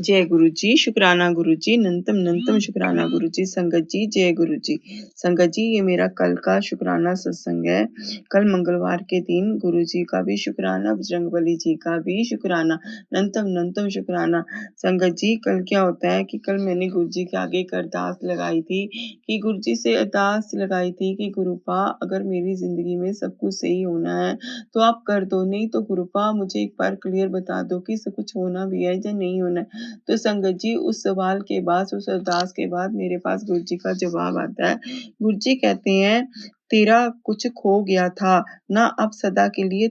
जय गुरु जी, शुक्राना गुरु जी, नंतम शुक्राना गुरु जी। संगत जी जय गुरु जी। संगत जी ये मेरा कल का शुक्राना सत्संग है। कल मंगलवार के दिन गुरु जी का भी शुक्राना, बजरंगबली जी का भी शुक्राना, नंतम शुक्राना। संगत जी कल क्या होता है कि कल मैंने गुरु जी के आगे एक अरदास लगाई थी कि गुरु जी से अरदास लगाई थी कि गुरुपा अगर मेरी जिंदगी में सब कुछ सही होना है तो आप कर दो, नहीं तो गुरुपा मुझे एक बार क्लियर बता दो कि सब कुछ होना भी है या नहीं होना है। तो संगत जी उस सवाल के बाद, उस अरदास के बाद मेरे पास गुरु जी का जवाब आता है। गुरु जी कहते हैं तेरा कुछ खो गया था ना, अब सदा के लिए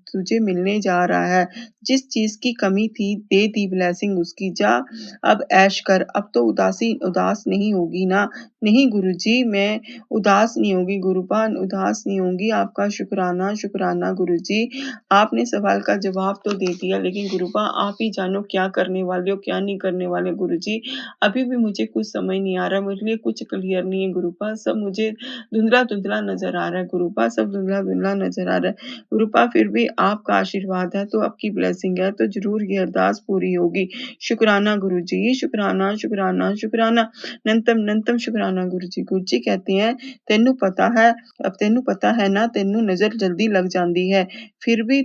तुझे मिलने जा रहा है। जिस चीज की कमी थी दे दी ब्लेसिंग उसकी, जा अब ऐश कर, अब तो उदास नहीं होगी ना। नहीं गुरुजी मैं उदास नहीं होगी, गुरुपान उदास नहीं होंगी। आपका शुक्राना शुक्राना गुरुजी। आपने सवाल का जवाब तो दे दिया, लेकिन गुरुपा आप ही जानो क्या करने वाले हो क्या नहीं करने वाले गुरुजी। अभी भी मुझे कुछ समझ नहीं आ रहा, मेरे लिए कुछ क्लियर नहीं है गुरुपा। सब मुझे धुंधला-धुंधला नज़र आ रहा है गुरुपा, सब धुंधला-धुंधला नज़र आ रहा है। गुरुपा फिर भी आपका आशीर्वाद है तो आपकी ब्लेसिंग है तो ज़रूर ये अरदास पूरी होगी। शुक्राना गुरुजी, शुक्राना, शुक्राना, शुक्राना, नंतम शुक्राना गुरुजी। गुरुजी कहते हैं ਤੈਨੂੰ ਪਤਾ ਹੈ, अब ਤੈਨੂੰ ਪਤਾ है ना, ਤੈਨੂੰ ਨਜ਼ਰ ਜਲਦੀ ਲੱਗ ਜਾਂਦੀ ਹੈ। ਫਿਰ ਵੀ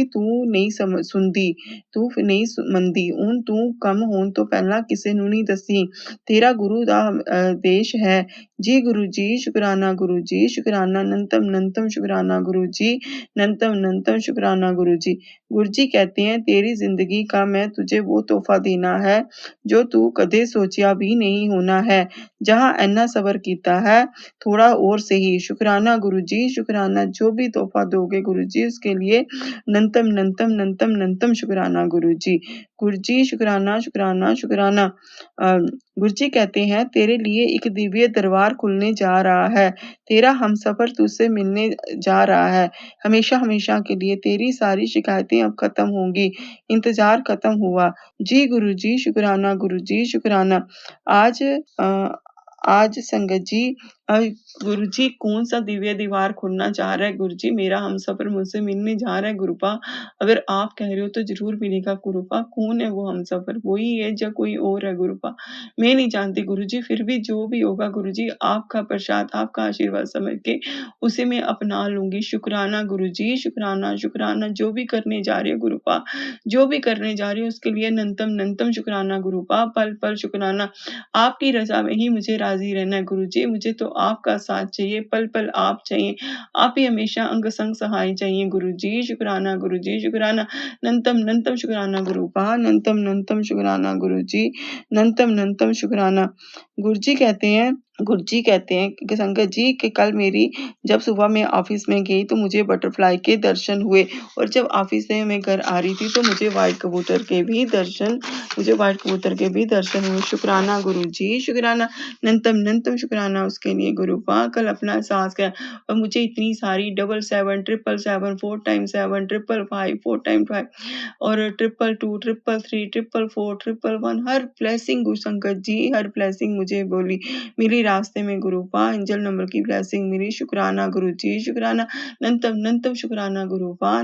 ਤੂੰ ਨਹੀਂ ਸੁਣਦੀ, ਤੂੰ ਨਹੀਂ ਮੰਨਦੀ। ਹੁਣ ਤੂੰ ਕੰਮ ਹੋਣ ਤੋਂ ਪਹਿਲਾਂ ਕਿਸੇ ਨੂੰ ਨਹੀਂ ਦੱਸੀ। ਤੇਰਾ ਗੁਰੂ ਦਾ ਆਦੇਸ਼ ਹੈ। जी गुरु जी, शुक्राना गुरु जी, शुक्राना, नंतम शुक्राना गुरु जी, नंतम शुक्राना गुरु जी। गुरु जी कहते हैं तेरी जिंदगी का मैं तुझे वो तोहफा देना है जो तू कदे सोचिया भी नहीं होना है। जहाँ ऐना सबर कीता है थोड़ा और सही। शुक्राना गुरु जी, शुक्राना, जो भी तोहफा दोगे गुरु जी उसके लिए नंतम शुक्राना गुरु जी। गुरु जी शुक्राना शुक्राना शुक्राना। गुरु जी कहते हैं तेरे लिए एक दिव्य दरबार खुलने जा रहा है। तेरा हमसफर तुझसे मिलने जा रहा है। हमेशा हमेशा के लिए तेरी सारी शिकायतें अब खत्म होंगी। इंतजार खत्म हुआ। जी गुरु जी शुक्राना गुरु जी शुक्राना। आज आज संगत जी गुरु जी कौन सा दिव्य दीवार खुलना चाह रहा है गुरु जी? मेरा हमसफर मुझसे मिलने जा रहा है गुरुपा। अगर आप कह रहे हो तो जरूर मिलेगा गुरुपा। कौन है वो हमसफर? वही है या कोई और है गुरुपा? मैं नहीं जानती गुरु जी, फिर भी जो भी होगा गुरु जी आपका प्रसाद, आपका आशीर्वाद समझ के उसे मैं अपना लूंगी। शुक्राना गुरु जी, शुक्राना शुक्राना। जो भी करने जा रही हो गुरुपा, जो भी करने जा रही हो उसके लिए नंतम शुक्राना गुरुपा। पल पल शुक्राना। आपकी रजा में ही मुझे राजी रहना है गुरु जी। मुझे तो आपका साथ चाहिए, पल पल आप चाहिए। आप ही हमेशा अंग संग सहाय चाहिए गुरु जी। शुक्राना गुरु जी, शुक्राना, नंतम शुक्राना गुरुपा, नंतम शुक्राना गुरु जी, नंतम शुक्राना। गुरु जी कहते हैं कि संगत जी कि कल मेरी जब सुबह मैं ऑफिस में गई तो मुझे बटरफ्लाई के दर्शन हुए, और जब ऑफिस से मैं घर आ रही थी तो मुझे व्हाइट कबूतर के भी दर्शन हुए। शुक्राना गुरु जी, शुक्राना, नंतम शुक्राना उसके लिए गुरुपा। कल अपना एहसास किया और मुझे इतनी सारी 77 777 4 टाइम 7 555 4 टाइम 5 और 222 333 444 111 हर ब्लेसिंग गुरु संगत जी, हर ब्लेसिंग मुझे बोली मिली रास्ते में गुरुपा। एंजल नंबर की ब्लेसिंग मिली। शुक्राना गुरु जी, शुक्राना, नंतम शुक्राना गुरुपा,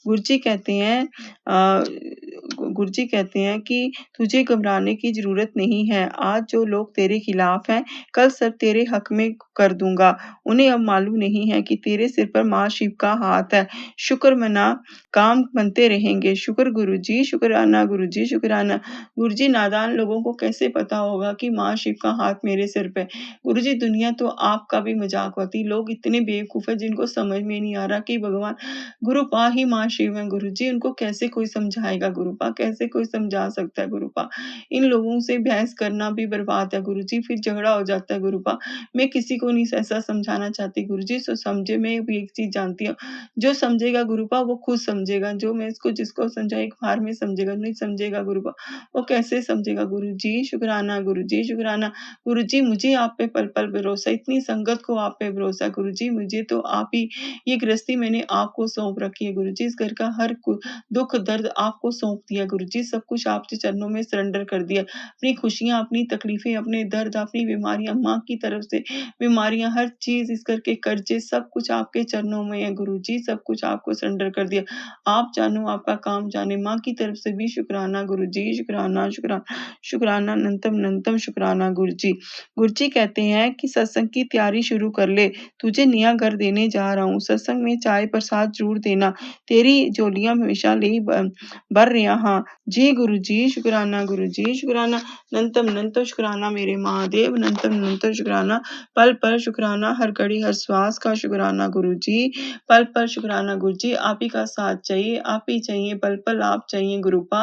गुरु जी कहते हैं कि तुझे घबराने की जरूरत नहीं है। आज जो लोग तेरे खिलाफ हैं कल सब तेरे हक में कर दूंगा। उन्हें अब मालूम नहीं है कि तेरे सिर पर माँ शिव का हाथ है। शुक्र मना, काम बनते रहेंगे। शुक्र गुरु जी, शुक्राना गुरु जी, शुक्राना। गुरु जी नादान लोगों को कैसे पता होगा कि माँ शिव का हाथ मेरे सिर पे? गुरु जी दुनिया तो आपका भी मजाक होती। लोग इतने बेवकूफ है जिनको समझ में नहीं आ रहा कि भगवान गुरुपा ही माँ शिव है गुरु जी। उनको कैसे कोई समझाएगा गुरुपा? कैसे कोई समझा सकता है गुरुपा? इन लोगों से बहस करना भी बर्बाद है गुरु जी, फिर झगड़ा हो जाता है गुरुपा। मैं किसी को नहीं ऐसा समझाना चाहती गुरु जी। सो समझे, मैं भी एक चीज जानती हूँ, जो समझेगा गुरुपा वो खुद समझेगा। जो मैं इसको जिसको समझा एक बार में समझेगा, नहीं समझेगा गुरुपा वो कैसे समझेगा गुरु जी। शुक्राना गुरु जी, शुक्राना। गुरु जी मुझे आप पे पल पल भरोसा, इतनी संगत को आप पे भरोसा गुरु जी। मुझे तो आप ही, ये गृहस्थी मैंने आपको सौंप रखी है गुरु जी। इस घर का हर दुख दर्द आपको सौंप दिया गुरुजी, सब कुछ आपके चरणों में सरेंडर कर दिया। अपनी खुशियाँ, अपनी तकलीफें, अपने दर्द, अपनी बीमारियाँ, माँ की तरफ से बीमारियाँ, हर चीज़ इस करके कर्जे, सब कुछ आपके चरणों में है गुरुजी, सब कुछ आपको सरेंडर कर दिया। आप जानो, आपका काम जाने। माँ की तरफ से भी शुक्राना गुरुजी, शुक्राना, शुक्राना, शुक्राना, अनंतम अनंतम शुक्राना गुरुजी। गुरुजी कहते हैं कि सत्संग की तैयारी शुरू कर ले, तुझे नया घर देने जा रहा हूँ। सत्संग में चाय प्रसाद जरूर देना, तेरी झोलियां हमेशा ਲਈ भर ਰਿਹਾ ਹਾਂ। जी गुरुजी, शुक्राना गुरुजी, शुक्राना, अनंतम अनंतम शुक्राना मेरे महादेव, अनंतम अनंतम शुक्राना, पल पल शुक्राना, हर घड़ी हर श्वास का शुक्राना गुरुजी, पल पल शुक्राना गुरुजी। आप ही का साथ चाहिए, आप ही चाहिए, पल पल आप चाहिए गुरुपा,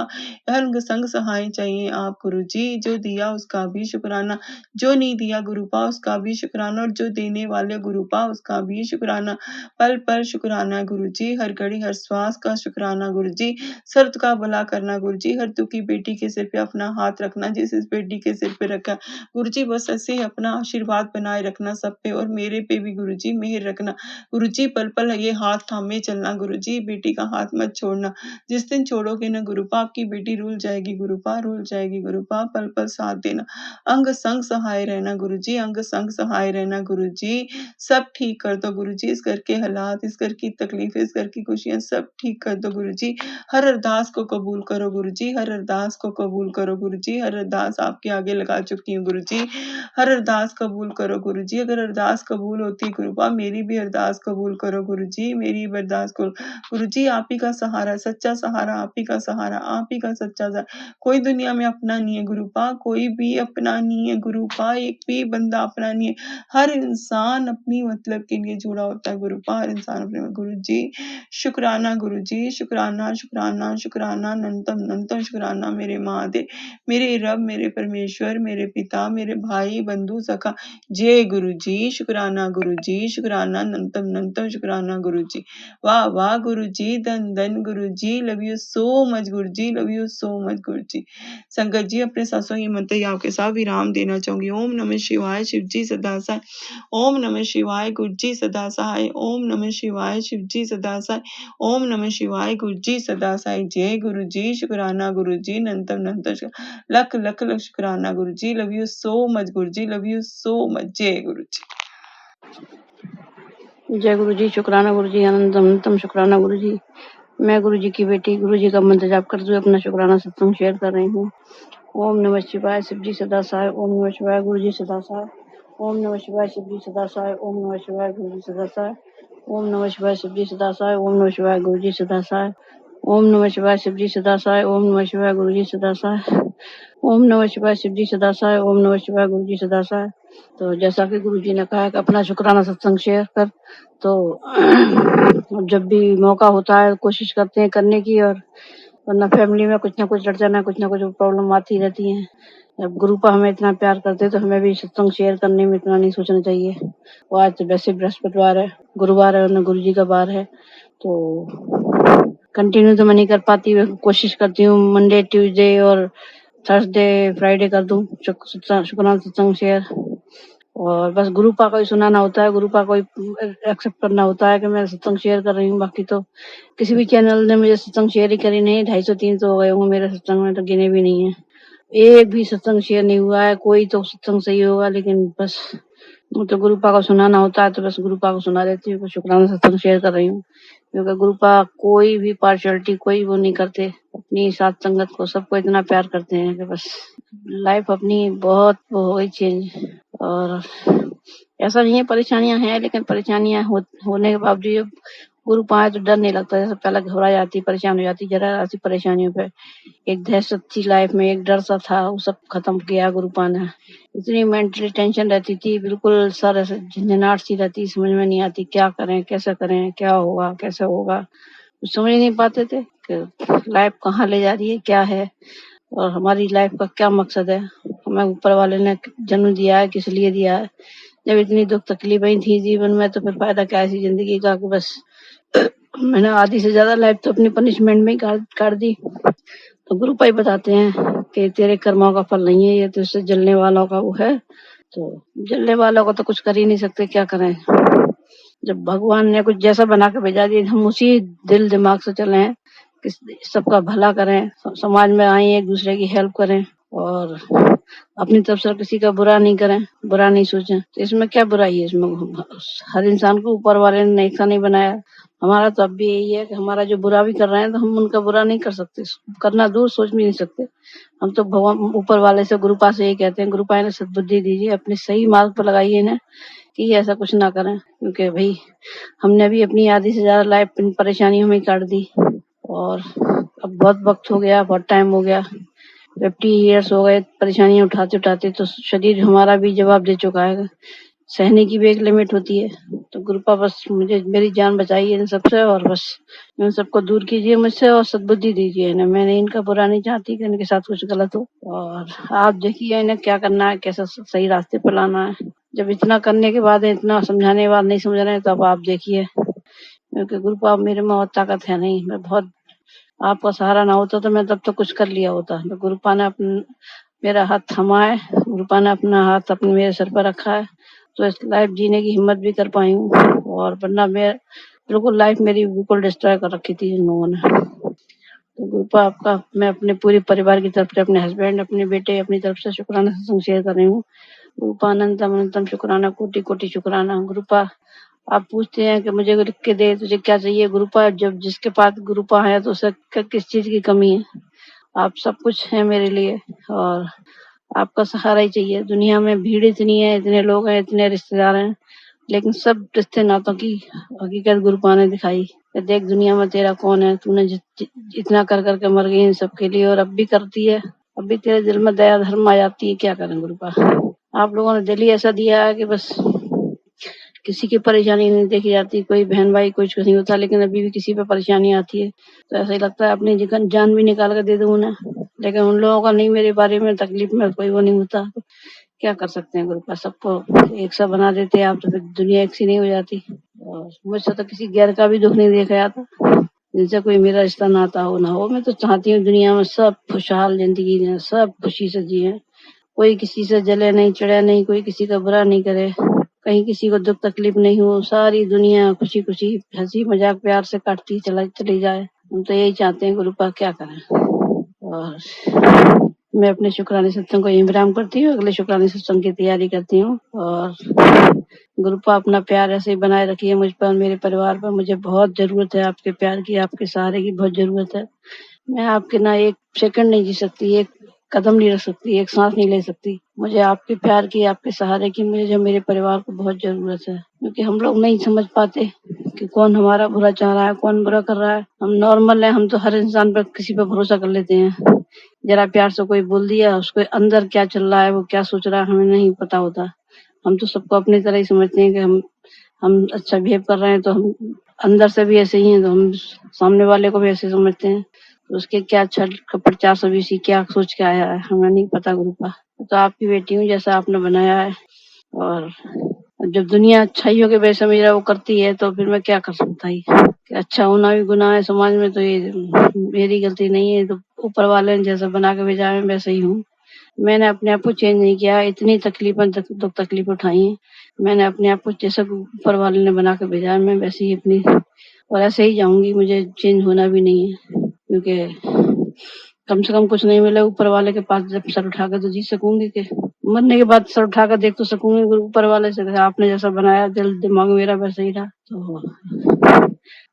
हर संग सहाय चाहिए आप गुरुजी। जो दिया उसका भी शुक्राना, जो नहीं दिया गुरुपा उसका भी शुक्राना, और जो देने वाले गुरुपा उसका भी शुक्राना, पल पल शुक्राना गुरुजी, हर घड़ी हर श्वास का शुक्राना गुरुजी। सर्द का भला करना गुरुजी, हर दुखी बेटी के सिर पे अपना हाथ रखना, जिस इस बेटी के सिर पे रखा गुरुजी, बस ऐसे ही अपना आशीर्वाद बनाए रखना सब पे, और मेरे पे भी गुरुजी मेहर रखना गुरुजी। पल पल ये हाथ थामे चलना गुरुजी, बेटी का हाथ मत छोड़ना। जिस दिन छोड़ोगे ना गुरुपा, आपकी बेटी रुल जाएगी गुरुपा, रुल जाएगी गुरुपा। पल पल साथ देना, अंग संग सहाय रहना गुरुजी, अंग संग सहाय रहना गुरुजी। सब ठीक कर दो गुरुजी, इस घर के हालात, इस घर की तकलीफें, इस घर की खुशियां सब ठीक कर दो गुरुजी। हर अरदास को कबूल करो गुरुजी, हर अरदास को कबूल करो गुरुजी, हर अरदास आपके आगे लगा चुकी हूँ गुरुजी, हर अरदास कबूल करो गुरुजी। अगर अरदास कबूल होती कृपा, मेरी भी अरदास कबूल करो गुरुजी, मेरी भी अरदास को गुरुजी। आप ही का सहारा, सच्चा सहारा, आप ही का सहारा, आप ही का सच्चा सहारा। कोई दुनिया में अपना नहीं है गुरुपा, कोई भी अपना नहीं है गुरुपा, एक भी बंदा अपना नहीं है। हर इंसान अपनी मतलब के लिए जुड़ा होता है गुरुपा, हर इंसान अपने गुरुजी। शुक्राना गुरुजी, शुक्राना, शुक्राना, शुक्राना, अनंतम अनंतम शुक्राना मेरे महादेव, मेरे रब, मेरे परमेश्वर, मेरे पिता, मेरे भाई बंधु सखा। जय गुरुजी, शुक्राना गुरुजी, शुक्राना, अनंतम अनंतम शुक्राना गुरुजी। वाह वाह गुरुजी, धन धन Guruji, love you so much Guruji, love you so much Guruji. संगत जी, अपने सासों ही मंत्र आपके साथ विराम देना चाहूंगी। ओम नमः शिवाय, शिव जी सदा सहाय। ओम नमः शिवाय, गुरुजी सदा सहाय। ओम नमः शिवाय, शिव जी सदा सहाय। ओम नमः शिवाय, गुरुजी सदा सहाय। जय गुरुजी, शुक्राना गुरुजी, अनंतम अनंतम लख लख लख शुक्राना Guruji, love you so much Guruji, love you so much. जय गुरुजी। जय गुरुजी, शुक्राना गुरुजी, अनंतम अनंतम शुक्राना गुरुजी। मैं गुरुजी की बेटी गुरुजी का मंत्र जाप करते हुए अपना शुक्राना सत्संग शेयर कर रही हूँ। ओम नमः शिवाय, शिव जी सदा सहाय। ओम नमः शिवाय, गुरुजी सदा सहाय। ओम नमः शिवाय, शिव जी सदा सहाय। ओम नमः शिवाय, गुरुजी सदा सहाय। ओम नमः शिवाय, शिव जी सदा सहाय। ओम नमः शिवाय, गुरुजी सदा सहाय। ओम नमः शिवाय, शिव जी सदा सहाय। ओम नमः शिवाय, गुरुजी सदा सहाय। ओम नमः शिवाय, शिव जी सदा सहाय। ओम नमः शिवाय, गुरुजी सदा सहाय। तो जैसा कि गुरुजी ने कहा कि अपना शुक्राना सत्संग शेयर कर, तो जब भी मौका होता है कोशिश करते हैं करने की, और वरना फैमिली में कुछ ना कुछ अड़चन, कुछ ना कुछ प्रॉब्लम आती रहती है। जब गुरुपा हमें इतना प्यार करते हैं तो हमें भी सत्संग शेयर करने में इतना नहीं सोचना चाहिए। वो आज तो वैसे बृहस्पतिवार है, गुरुवार है और गुरु जी का बार है, तो कंटिन्यू तो मैं नहीं कर पाती। कोशिश करती हूँ मंडे, ट्यूसडे और थर्सडे, फ्राइडे कर दूं शुक्राना सत्संग शेयर। और बस गुरुपा को ही सुनाना होता है, गुरुपा को ही एक्सेप्ट करना होता है कि मैं सत्संग शेयर कर रही हूँ। बाकी तो किसी भी चैनल ने मुझे सत्संग शेयर ही करी नहीं। 250-300 हो गए होंगे मेरे सत्संग में, तो गिने भी नहीं है। एक भी सत्संग शेयर नहीं हुआ है। कोई तो सत्संग सही होगा, लेकिन बस तो गुरुपा को सुनाना होता है, तो बस गुरुपा को सुना देती हूँ। शुक्राना सत्संग शेयर कर रही हूँ, क्योंकि गुरुपा कोई भी पार्शियलिटी, कोई वो नहीं करते। अपनी साथ संगत को, सबको इतना प्यार करते हैं कि बस लाइफ अपनी बहुत वो हो गई चेंज। और ऐसा नहीं है, परेशानियां हैं, लेकिन परेशानियां होने के बावजूद गुरु पाए तो डर नहीं लगता। जैसे पहले घबरा जाती, परेशान हो जाती जरा ऐसी परेशानियों पे। एक दहशत थी लाइफ में, एक डर सा था, वो सब खत्म किया गुरुपा ने। इतनी मेंटली टेंशन रहती थी, बिल्कुल सर ऐसे झंझनाहट सी रहती, समझ में नहीं आती क्या करें, कैसे करें, क्या होगा, कैसे होगा। कुछ समझ नहीं पाते थे कि लाइफ कहाँ ले जा रही है, क्या है, और हमारी लाइफ का क्या मकसद है, हमें ऊपर वाले ने जन्म दिया है, किस लिए दिया है। जब इतनी दुख तकलीफें थी जीवन में, तो फिर फायदा क्या ऐसी जिंदगी का कि बस मैंने आधी से ज्यादा लाइफ तो अपनी पनिशमेंट में ही काट दी। तो गुरु भाई बताते हैं कि तेरे कर्मों का फल नहीं है ये, तो इससे जलने वालों का वो है। तो जलने वालों को तो कुछ कर ही नहीं सकते, क्या करें। जब भगवान ने कुछ जैसा बना के भेजा दिया, हम उसी दिल दिमाग से चले हैं। सबका भला करें, समाज में आए एक दूसरे की हेल्प करें और अपनी तरफ से किसी का बुरा नहीं करें, बुरा नहीं सोचें। तो इसमें क्या बुराई है? इसमें हर इंसान को ऊपर वाले ने ऐसा नहीं बनाया। हमारा तो अब भी यही है कि हमारा जो बुरा भी कर रहे हैं तो हम उनका बुरा नहीं कर सकते, करना दूर सोच भी नहीं सकते। हम तो भगवान ऊपर वाले से गुरुपा से यही कहते हैं, गुरुपा इन्हें सद्बुद्धि दीजिए, अपने सही मार्ग पर लगाइए इन्हें कि ऐसा कुछ ना करें, क्योंकि भाई हमने भी अपनी आधी से ज्यादा लाइफ इन परेशानियों में काट दी और अब बहुत वक्त हो गया, बहुत टाइम हो गया, 50 ईयर्स हो गए परेशानियां उठाते उठाते, तो शरीर हमारा भी जवाब दे चुका है। सहने की भी एक लिमिट होती है। तो कृपा बस मुझे मेरी जान बचाइए इन सबसे और बस इन सबको दूर कीजिए मुझसे और सद्बुद्धि दीजिए इन्हें। मैंने इनका बुरा नहीं चाहती कि इनके साथ कुछ गलत हो, और आप देखिए इन्हें क्या करना है, कैसे सही रास्ते पर लाना है। जब इतना करने के बाद, इतना समझाने के बाद नहीं समझ रहे हैं तो अब आप देखिए, क्योंकि गुरुपा मेरे में और ताकत है नहीं। मैं बहुत, आपका सहारा ना होता तो मैं तब तो कुछ कर लिया होता। तो गुरुपा ने मेरा हाथ थमा है, गुरुपा ने अपना हाथ अपने मेरे सर पर रखा है, तो इस लाइफ जीने की हिम्मत भी कर पाई हूँ। और वरना मैं बिल्कुल लाइफ मेरी बिल्कुल डिस्ट्रॉय कर रखी थी इन लोगों ने। तो गुरुपा आपका मैं अपने पूरे परिवार की तरफ से, अपने हस्बैंड, अपने बेटे, अपनी तरफ से शुक्राना सत्संग शेयर कर रही हूँ। गुरुपा अनंतम अनंतम शुक्राना, कोटि कोटि शुक्राना। गुरुपा आप पूछते हैं कि मुझे लिख के दे, तुझे क्या चाहिए? गुरुपा जब जिसके पास गुरुपा है तो उसे किस चीज की कमी है? आप सब कुछ है मेरे लिए और आपका सहारा ही चाहिए। दुनिया में भीड़ इतनी है, इतने लोग हैं, इतने रिश्तेदार हैं, लेकिन सब रिश्ते नातों की हकीकत गुरुपा ने दिखाई कि देख दुनिया में तेरा कौन है, तूने इतना कर करके मर गई इन सबके लिए और अब भी करती है। अब भी तेरे दिल में दया धर्म आ जाती है, क्या करें गुरुपा? आप लोगों ने दिल ही ऐसा दिया है कि बस किसी की परेशानी नहीं देखी जाती, कोई बहन भाई कुछ नहीं होता, लेकिन अभी भी किसी पे परेशानी आती है तो ऐसा ही लगता है अपनी जान भी निकाल कर दे दूं उन्हें। लेकिन उन लोगों का नहीं, मेरे बारे में तकलीफ में कोई वो नहीं होता। क्या कर सकते हैं गुरुपा, सबको एक सा बना देते आप तो फिर दुनिया एक सी नहीं हो जाती। और मुझसे तो किसी गैर का भी दुख नहीं देखा जाता, जिनसे कोई मेरा रिश्ता नाता हो ना हो। मैं तो चाहती हूँ दुनिया में सब खुशहाल जिंदगी जिए, सब खुशी से जिए, कोई किसी से जले नहीं, चिड़े नहीं, कोई किसी का बुरा नहीं करे, कहीं किसी को दुख तकलीफ नहीं हो, सारी दुनिया खुशी खुशी हंसी मजाक प्यार से काटती चली जाए। हम तो यही चाहते हैं गुरुपा, क्या करें। और मैं अपने शुक्राने सत्संग को यहीं विराम करती हूँ, अगले शुक्राने सत्संग की तैयारी करती हूँ। और गुरुपा अपना प्यार ऐसे ही बनाए रखिए मुझ पर, मेरे परिवार पर। मुझे बहुत जरूरत है आपके प्यार की, आपके सहारे की बहुत जरूरत है। मैं आपके ना एक सेकंड नहीं जी सकती, एक कदम नहीं रख सकती, एक सांस नहीं ले सकती। मुझे आपके प्यार की, आपके सहारे की, मुझे जो मेरे परिवार को बहुत जरूरत है, क्योंकि हम लोग नहीं समझ पाते कि कौन हमारा बुरा चाह रहा है, कौन बुरा कर रहा है। हम नॉर्मल है, हम तो हर इंसान पर, किसी पर भरोसा कर लेते हैं। जरा प्यार से कोई बोल दिया, उसके अंदर क्या चल रहा है, वो क्या सोच रहा है, हमें नहीं पता होता। हम तो सबको अपनी तरह ही समझते हैं कि हम अच्छा बिहेव कर रहे हैं तो हम अंदर से भी ऐसे ही हैं, तो हम सामने वाले को भी ऐसे समझते हैं। तो उसके क्या छल कपट 420 क्या सोच के आया है, हमें नहीं पता गुरुपा। तो आपकी बेटी हूँ, जैसा आपने बनाया है। और जब दुनिया अच्छाइयों के वैसे मेरा वो करती है तो फिर मैं क्या कर सकता ही। कि अच्छा होना भी गुनाह है समाज में, तो ये मेरी गलती नहीं है। तो ऊपर वाले ने जैसा बना के भेजा है वैसे ही हूँ। मैंने अपने आप को चेंज नहीं किया, इतनी तकलीफें दुख तकलीफ उठाई हैं, मैंने अपने आप को जैसा ऊपर वाले ने बना के भेजा है मैं वैसे ही अपनी, और ऐसे ही जाऊंगी। मुझे चेंज होना भी नहीं है, क्योंकि कम से कम कुछ नहीं मिला ऊपर वाले के पास, जब सर उठा कर तो जी सकूंगी कि मरने के बाद सर उठा कर देख तो सकूंगी ऊपर वाले से। आपने जैसा बनाया दिल दिमाग मेरा वैसा ही रहा।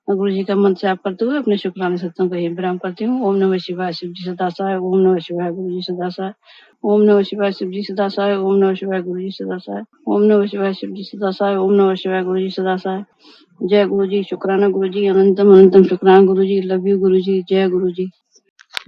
तो गुरु जी का मंत्र जाप करते हुए अपने शुक्राने सत्संग को यही विराम करती हूँ। ओम नमः शिवाय, शिव जी सदा सहाय। ओम नमः शिवाय, गुरु जी सदा सहाय। ओम नमः शिवाय, शिव जी सदा सहाय। ओम नमः शिवाय, गुरु जी सदा सहाय। ओम नमः शिवाय, शिव जी सदा सहाय। ओम नमः शिवाय, गुरु जी सदा सहाय। जय गुरु जी, शुक्राना गुरु जी, अनंतम अनंतम शुक्राना गुरु जी, लव यू गुरु जी, जय गुरु जी।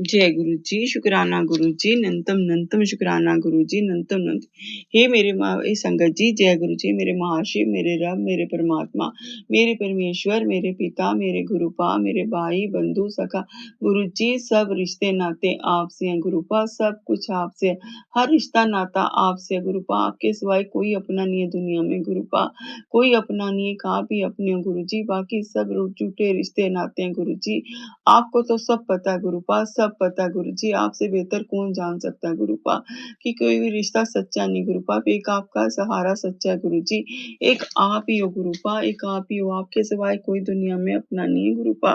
जय गुरु जी, शुक्राना गुरु जी, नंतम नंतम शुक्राना गुरु जी, नंतम नंतम। हे मेरे संगत जी, जय गुरु जी, मेरे महाशिव, मेरे रब, मेरे परमात्मा, मेरे परमेश्वर, मेरे पिता, मेरे गुरुपा, मेरे भाई बंधु सखा। गुरु जी, सब रिश्ते नाते आपसे हैं गुरुपा, सब कुछ आपसे है। हर रिश्ता नाता आपसे है गुरुपा, आपके सिवाय कोई अपना नहीं है दुनिया में गुरुपा, कोई अपना नहीं है, कहाँ भी अपने गुरु जी, बाकी सब झूठे रिश्ते नाते हैं गुरु जी। आपको तो सब पता है गुरुपा, सब सब पता गुरुजी, आपसे बेहतर कौन जान सकता है गुरुपा कि कोई भी रिश्ता सच्चा नहीं गुरुपा, एक आपका सहारा सच्चा है गुरुजी, एक आप ही हो गुरुपा, एक आप ही हो, आपके सिवाय कोई दुनिया में अपना नहीं है गुरुपा,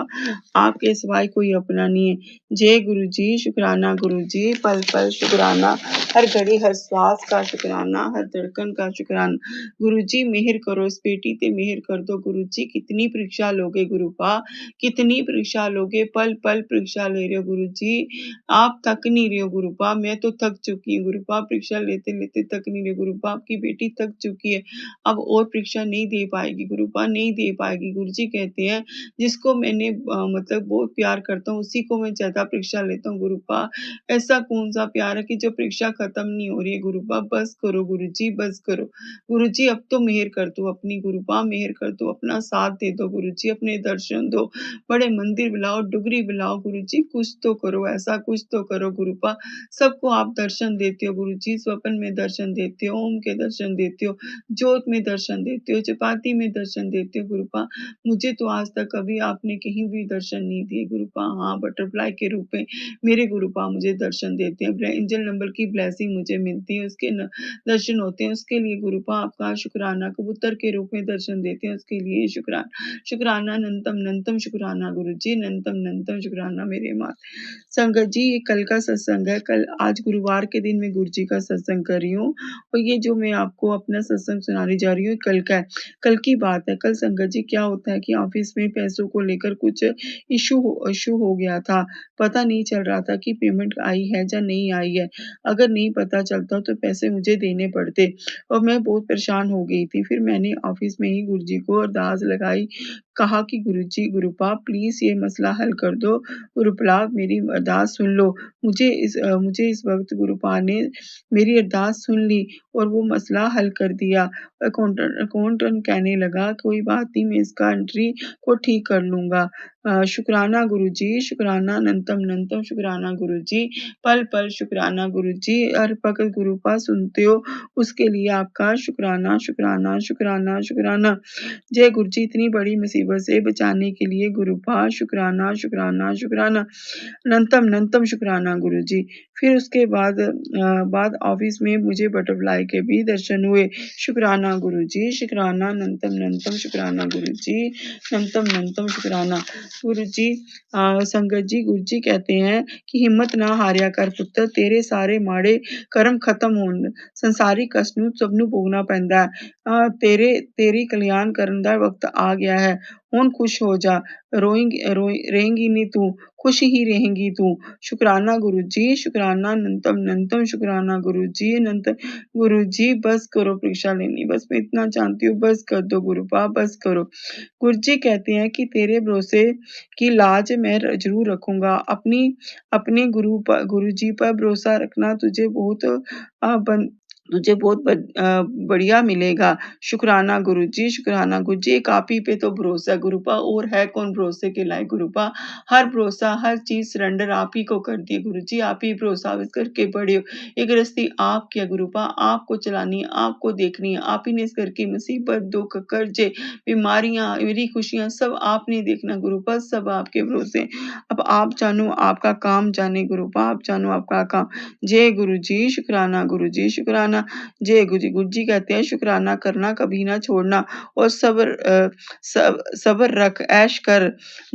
आपके सिवाय कोई अपना नहीं है। जय गुरुजी, शुक्राना गुरुजी, पल पल शुक्राना, हर घड़ी हर श्वास का शुक्राना, हर धड़कन का शुक्राना। गुरुजी मेहर करो, इस बेटी ते मेहर कर दो गुरुजी, कितनी परीक्षा लोगे गुरुपा, कितनी परीक्षा लोगे, पल पल परीक्षा ले रहे हो गुरुजी, आप थक नहीं रहे हो गुरुपा, मैं तो थक चुकी हूँ गुरुपा, परीक्षा लेते लेते थक नहीं रहे गुरुपा, आपकी बेटी थक चुकी है, अब और परीक्षा नहीं दे पाएगी गुरुपा, नहीं दे पाएगी। गुरुजी कहते हैं जिसको मैंने मतलब बहुत प्यार करता हूँ उसी को मैं ज्यादा परीक्षा लेता हूँ गुरुपा, ऐसा कौन सा प्यार है कि जो परीक्षा खत्म नहीं हो रही है गुरुपा, बस करो गुरुजी, बस करो गुरुजी, अब तो मेहर कर दो अपनी गुरुपा, मेहर कर दो, अपना साथ दे दो गुरुजी, अपने दर्शन दो, बड़े मंदिर बुलाओ, डुगरी बुलाओ गुरुजी, कुछ तो करो, ऐसा कुछ तो करो गुरुपा, सबको आप दर्शन देते हो गुरुजी, स्वप्न में दर्शन देते हो, ओम के दर्शन देते हो, ज्योत में दर्शन देते हो, चपाती में दर्शन देते हो गुरुपा, मुझे तो आज तक कभी आपने कहीं भी दर्शन नहीं दिए गुरुपा, हाँ बटरफ्लाई के रूप में मेरे गुरुपा मुझे दर्शन देते हैं, एंजल नंबर की ब्लेसिंग मुझे मिलती है, उसके दर्शन होते हैं, उसके लिए गुरुपा आपका शुक्राना, कबूतर के रूप में दर्शन देते हैं, उसके लिए शुक्राना, शुक्राना नंतम नंतम शुक्राना गुरुजी, नंतम नंतम शुक्राना मेरे माँ। संगत जी ये कल का सत्संग है, कल आज गुरुवार के दिन मैं गुरुजी का सत्संग कर रही हूँ और ये जो मैं आपको अपना सत्संग सुनाने जा रही हूँ कल का है, कल की बात है। कल संगत जी क्या होता है कि ऑफिस में पैसों को लेकर कुछ इशू हो गया था, पता नहीं चल रहा था कि पेमेंट आई है या नहीं आई है, अगर नहीं पता चलता तो पैसे मुझे देने पड़ते और मैं बहुत परेशान हो गई थी। फिर मैंने ऑफिस में ही गुरुजी को अरदास लगाई, कहा कि गुरुजी गुरुपा प्लीज ये मसला हल कर दो, गुरुपा मेरी अरदास सुन लो। मुझे इस वक्त गुरुपा ने मेरी अरदास सुन ली और वो मसला हल कर दिया। अकाउंटेंट कहने लगा कोई बात नहीं, मैं इसका एंट्री को ठीक कर लूंगा। शुक्राना गुरुजी, शुक्राना नंतम नंतम शुक्राना गुरुजी, पल पल शुक्राना गुरुजी, हर वक्त गुरुपा सुनते हो उसके लिए आपका शुक्राना शुक्राना शुक्राना शुक्राना। जय गुरुजी, इतनी बड़ी मुसीबत से बचाने के लिए गुरुपा शुक्राना शुक्राना शुक्राना, नंतम नंतम शुक्राना गुरुजी। फिर उसके बाद ऑफिस में मुझे बटरफ्लाई के भी दर्शन हुए। शुक्राना गुरुजी, शुक्राना नंतम नंतम शुक्राना गुरुजी, नंतम नंतम शुक्राना गुरुजी। संगत जी गुरुजी कहते हैं कि हिम्मत ना हारिया कर पुੱਤਰ, तेरे सारे माड़े कर्म खत्म होण, संसारी कष्ट ਨੂੰ ਸਭ ਨੂੰ ਭੋਗਣਾ ਪੈਂਦਾ ਹੈ। तेरी कल्याण ਕਰਨ ਦਾ वक्त आ गया है, ਹੁਣ खुश हो जा, रहेंगी नहीं तू, खुश ही रहेंगी तू। शुक्राना गुरुजी, शुक्राना नंतम नंतम शुक्राना गुरुजी, नंतम गुरुजी। बस करो परीक्षा लेनी, बस मैं इतना जानती हूँ, बस कर दो गुरुपा, बस करो। गुरुजी कहते हैं कि तेरे भरोसे की लाज मैं जरूर रखूंगा, अपने गुरुजी पर भरोसा रखना, तुझे बहुत बढ़िया मिलेगा। शुक्राना गुरुजी, शुक्राना गुरुजी। एक आप ही पे तो भरोसा गुरुपा, और है कौन भरोसे के लायक गुरुपा, हर भरोसा हर चीज सरेंडर आप ही को कर दिए गुरुजी, आप ही भरोसा करके बढ़े हो। एक गृहस्थी आपकी है गुरुपा, आपको चलानी है, आपको देखनी है, आप ही ने इस घर की मुसीबत दुख कर्जे बीमारियां मेरी खुशियां सब आपने देखना गुरुपा, सब आपके भरोसे। अब आप जानो आपका काम जाने गुरुपा, आप जानो आपका काम। जय गुरुजी, शुक्राना गुरुजी, शुक्राना। जय गुरुजी कहते हैं शुक्राना करना कभी ना छोड़ना और सब्र रख, ऐश कर।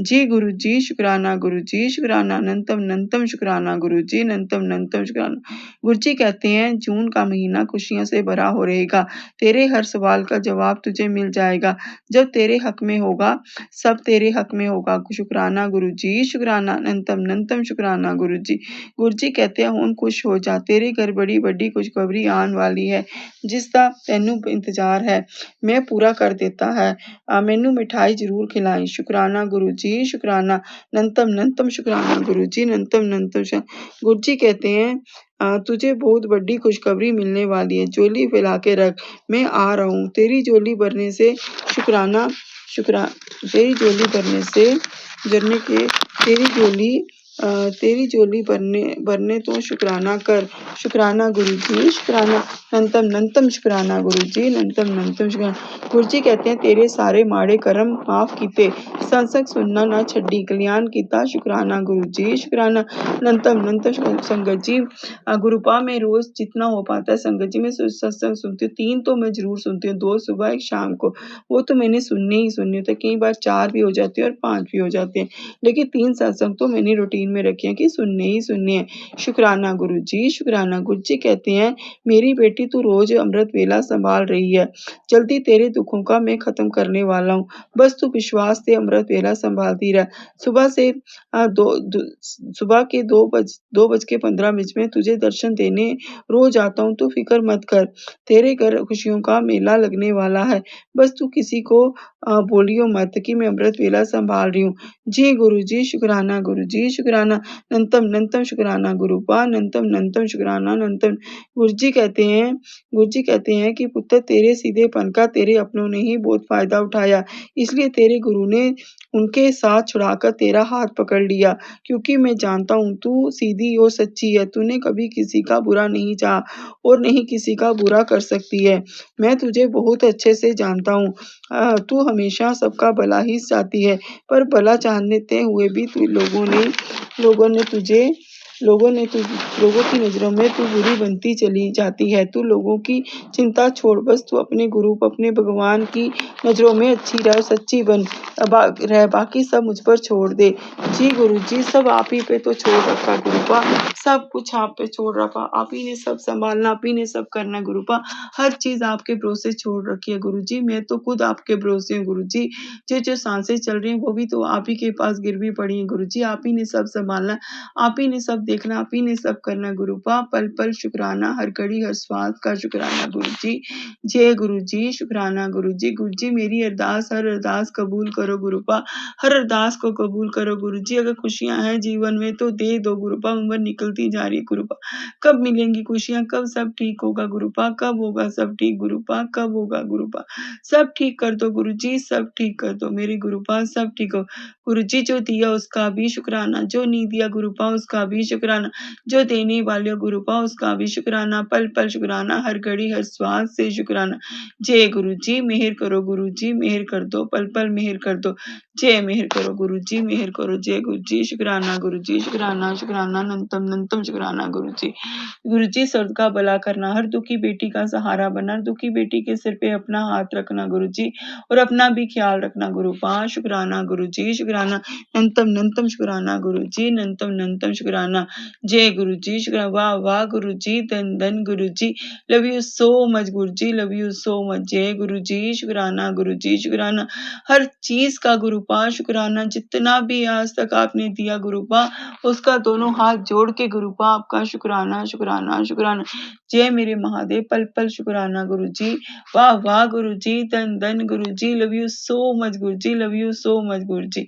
जी गुरुजी, शुक्राना गुरुजी, शुक्राना अनंतम नंतम शुक्राना गुरुजी, नंतम नंतम शुक्राना। गुरुजी कहते हैं जून का महीना खुशियों से भरा हो रहेगा, तेरे हर सवाल का जवाब तुझे मिल जाएगा, जब तेरे हक में होगा सब तेरे हक में होगा। शुक्राना गुरुजी, शुक्राना अनंतम नंतम शुक्राना गुरुजी। गुरुजी कहते हैं ਹੁਣ खुश हो जा, तेरे घर बड़ी ਵੱਡੀ खुशखबरी आने वाली है, जिसका ਤੈਨੂੰ इंतजार है मैं पूरा कर देता है, मैनू मिठाई जरूर खिलाई। शुक्राना गुरुजी, शुक्राना नंतम नंतम शुक्राना गुरुजी, नंतम नंतम। गुरुजी कहते हैं तुझे बहुत बड़ी खुशखबरी मिलने वाली है, झोली फैला के रख, मैं आ रहा हूँ। तेरी झोली भरने से तेरी झोली भरने से तेरी झोली भरने तो शुक्राना कर, शुक्राना गुरुजी, शुक्राना, नंतम नंतम शुक्राना गुरुजी, नंतम नंतम शुक्राना। गुरुजी कहते हैं तेरे सारे माड़े कर्म माफ कीते, सत्संग सुनना ना छड्डी, कल्याण कीता, शुक्राना गुरुजी, शुक्राना, नंतम नंतम शुक्राना। संगत जी, गुरुपा में रोज जितना हो पाता है संगत जी मैं सत्संग सुनती हूँ। 3 तो मैं जरूर सुनती हूँ, 2 सुबह 1 शाम को, वो तो मैंने सुनने ही सुनने होते हैं। कई बार 4 भी हो जाते हैं और 5 भी हो जाते हैं, लेकिन 3 सत्संग तो मैंने रूटीन में रखे हैं कि सुनने ही सुनने हैं। शुक्राना गुरुजी, शुक्राना। गुरुजी कहते हैं मेरी बेटी तू रोज अमृत वेला संभाल रही है, जल्दी तेरे दुखों का मैं खत्म करने वाला हूँ, बस तू विश्वास से अमृत वेला संभालती रह। सुबह से सुबह के 2:15 में तुझे दर्शन देने रोज आता हूँ, तू फिक्र मत कर, तेरे घर खुशियों का मेला लगने वाला है, बस तू किसी को बोलियो मत कि मैं अमृत वेला संभाल रही हूँ। जी गुरुजी, शुक्राना गुरुजी, शुक्राना, नंतम नंतम शुक्राना गुरुपा, नंतम नंतम शुक्राना, नंतम। गुरुजी कहते हैं कि पुत्र तेरे सीधेपन का तेरे अपनों ने ही बहुत फायदा उठाया, इसलिए तेरे गुरु ने उनके साथ छुड़ाकर तेरा हाथ पकड़ लिया, क्योंकि मैं जानता हूँ तू सीधी और सच्ची है, तूने कभी किसी का बुरा नहीं चाहा और नहीं किसी का बुरा कर सकती है। मैं तुझे बहुत अच्छे से जानता हूँ, तू हमेशा सबका भला ही चाहती है, पर भला चाहते हुए भी लोगों ने तुझे लोगों की नजरों में तू बुरी बनती चली जाती है। तू लोगों की चिंता छोड़, बस तू अपने गुरु अपने भगवान की नजरों में अच्छी रह, सच्ची बन रह, बाकी सब मुझ पर छोड़ दे। जी गुरुजी, सब आप ही पे तो छोड़ रखा गुरुपा, सब कुछ आप पे छोड़ रखा, आप ही ने सब संभालना, आप ही ने सब करना गुरुपा, हर चीज आपके भरोसे छोड़ रखी है गुरुजी। मैं तो खुद आपके भरोसे हूँ गुरुजी, जो सांसें चल रही हैं वो भी तो आप ही के पास गिरवी पड़ी है गुरुजी, आप ही ने सब संभालना, आप ही ने सब देखना, आप ही ने सब करना गुरुपा। पल पल शुक्राना, हर घड़ी हर श्वास का शुक्राना गुरुजी। जय गुरुजी, शुक्राना गुरुजी। गुरुजी मेरी अरदास, हर अरदास कबूल करो गुरुपा, हर अरदास को कबूल करो गुरुजी। अगर खुशियां हैं जीवन में तो दे दो गुरुपा, उम्र निकलती जा रही है गुरुपा, कब मिलेंगी खुशियां, कब सब ठीक होगा गुरुपा, कब होगा सब ठीक गुरुपा, कब होगा गुरुपा, सब ठीक कर दो गुरुजी, सब ठीक कर दो मेरे गुरुपा, सब ठीक हो गुरुजी। जो दिया उसका भी शुक्राना, जो नहीं दिया गुरुपा उसका भी शुक्राना, जो देने वाले गुरुपा उसका भी शुक्राना, पल पल शुक्राना, हर घड़ी हर श्वास से शुक्राना। जय गुरुजी, मेहर करो गुरुजी, मेहर कर दो, पल पल मेहर कर दो, जय मेहर करो गुरुजी, मेहर करो, जय गुरुजी, शुक्राना गुरुजी, शुक्राना शुक्राना, नंतम नंतम शुक्राना गुरुजी। गुरुजी सर्द का भला करना, हर दुखी बेटी का सहारा बनना, दुखी बेटी के सिर पे अपना हाथ रखना गुरुजी, और अपना भी ख्याल रखना गुरुपा। शुक्राना गुरुजी, शुक्राना, नंतम नंतम शुक्राना गुरुजी, नंतम नंतम शुक्राना। जय गुरुजी, शुक्राना, वाह वाह गुरुजी, धन धन Guruji, love you so much Guruji, love you so much. जय गुरुजी, शुक्राना गुरुजी, शुक्राना, हर चीज का गुरुपा शुक्राना, जितना भी आज तक आपने दिया गुरुपा उसका दोनों हाथ जोड़ के गुरुपा आपका शुक्राना शुक्राना शुक्राना। जय मेरे महादेव, पल पल शुक्राना गुरुजी, वाह वाह गुरुजी, धन धन Guruji, love you so much Guruji, love you so much Guruji.